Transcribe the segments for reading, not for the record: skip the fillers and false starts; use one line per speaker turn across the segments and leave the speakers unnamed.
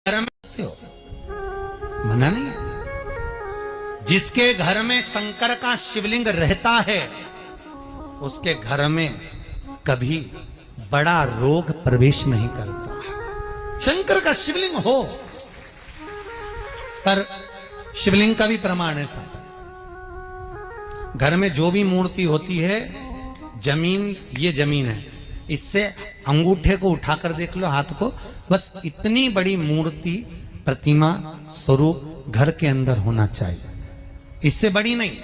घर में हो मना नहीं है। जिसके घर में शंकर का शिवलिंग रहता है उसके घर में कभी बड़ा रोग प्रवेश नहीं करता। शंकर का शिवलिंग हो, पर शिवलिंग का भी प्रमाण है साहब। घर में जो भी मूर्ति होती है, जमीन ये जमीन है, इससे अंगूठे को उठाकर देख लो, हाथ को, बस इतनी बड़ी मूर्ति प्रतिमा स्वरूप घर के अंदर होना चाहिए, इससे बड़ी नहीं।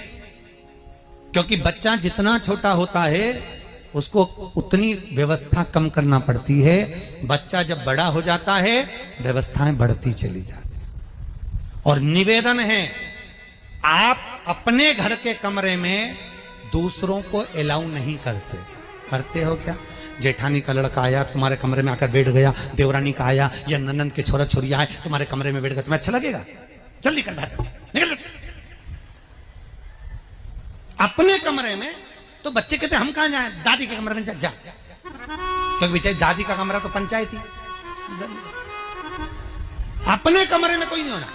क्योंकि बच्चा जितना छोटा होता है उसको उतनी व्यवस्था कम करना पड़ती है। बच्चा जब बड़ा हो जाता है व्यवस्थाएं बढ़ती चली जाती। और निवेदन है, आप अपने घर के कमरे में दूसरों को अलाउ नहीं करते। करते हो क्या? जेठानी का लड़का आया तुम्हारे कमरे में आकर बैठ गया, देवरानी का आया या ननंद के छोरा छोरी आए तुम्हारे कमरे में बैठ गया, तुम्हें अच्छा लगेगा? जल्दी कर निकल। अपने कमरे में तो बच्चे कहते हम कहां जाएं, दादी के कमरे में जा। क्योंकि बेचारी दादी का कमरा तो पंचायती। अपने कमरे में कोई नहीं होना।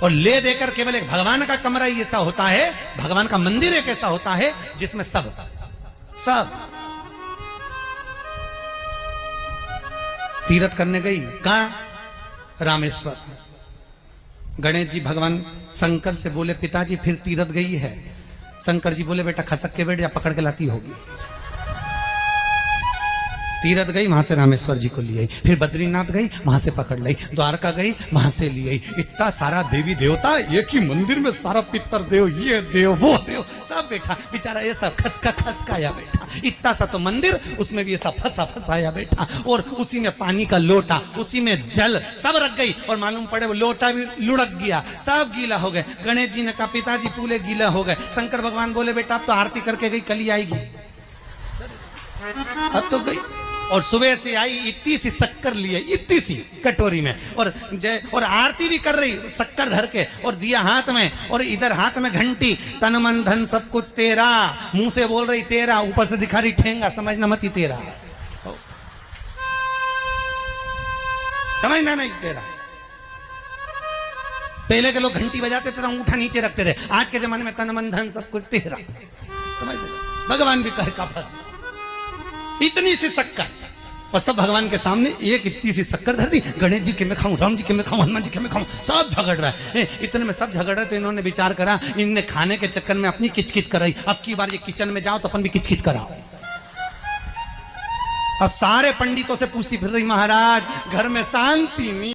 और ले देकर केवल एक भगवान का कमरा ही ऐसा होता है, भगवान का मंदिर एक ऐसा होता है जिसमें सब तीर्थ करने गई। कहां? रामेश्वर। गणेश जी भगवान शंकर से बोले पिताजी फिर तीर्थ गई है। शंकर जी बोले बेटा खसक के बैठ या पकड़ के लाती होगी। तीर्थ गई, वहां से रामेश्वर जी को ले आई, फिर बद्रीनाथ गई, वहां से पकड़ लाई, द्वारका गई, वहां से ले आई। इतना सारा देवी देवता एक ही मंदिर में, सारा पितर देव, ये देव वो देव सब बैठा। बेचारा ये सब खसकाया बैठा। इतना सा तो मंदिर, उसमें भी ऐसा फंसाया बैठा। और उसी में पानी का लोटा, उसी में जल सब रख गई। और मालूम पड़े वो लोटा भी लुढ़क गया, सब गीला हो गए। गणेश जी ने कहा पिताजी पूरे गीला हो गए। शंकर भगवान बोले बेटा अब तो आरती करके गई, कल ही आएगी। अब तो गई और सुबह से आई, इतनी सी शक्कर लिए, इतनी सी कटोरी में, और आरती भी कर रही शक्कर धर के, और दिया हाथ में, और इधर हाथ में घंटी, तन मन धन सब कुछ तेरा, मुंह से बोल रही तेरा, ऊपर से दिखा रही ठेंगा, समझना मत ही तेरा, समझना नहीं तेरा। पहले के लोग घंटी बजाते थे, अंगूठा नीचे रखते थे। आज के जमाने में तन मन धन सब कुछ तेरा, समझ भगवान भी कहे का फंस। इतनी सी शक्कर, और सब भगवान के सामने एक इतनी सी शक्कर धर दी। गणेश जी के मैं खाऊं, राम जी के मैं खाऊं, हनुमान जी के मैं खाऊं, सब झगड़ रहा है। इतने में सब झगड़ रहे तो इन्होंने विचार करा, इनने खाने के चक्कर में अपनी किचकिच कराई। अब की बार ये किचन में जाओ तो अपन भी किचकिच कराओ। अब सारे पंडितों से पूछती फिर रही महाराज घर में शांति नहीं।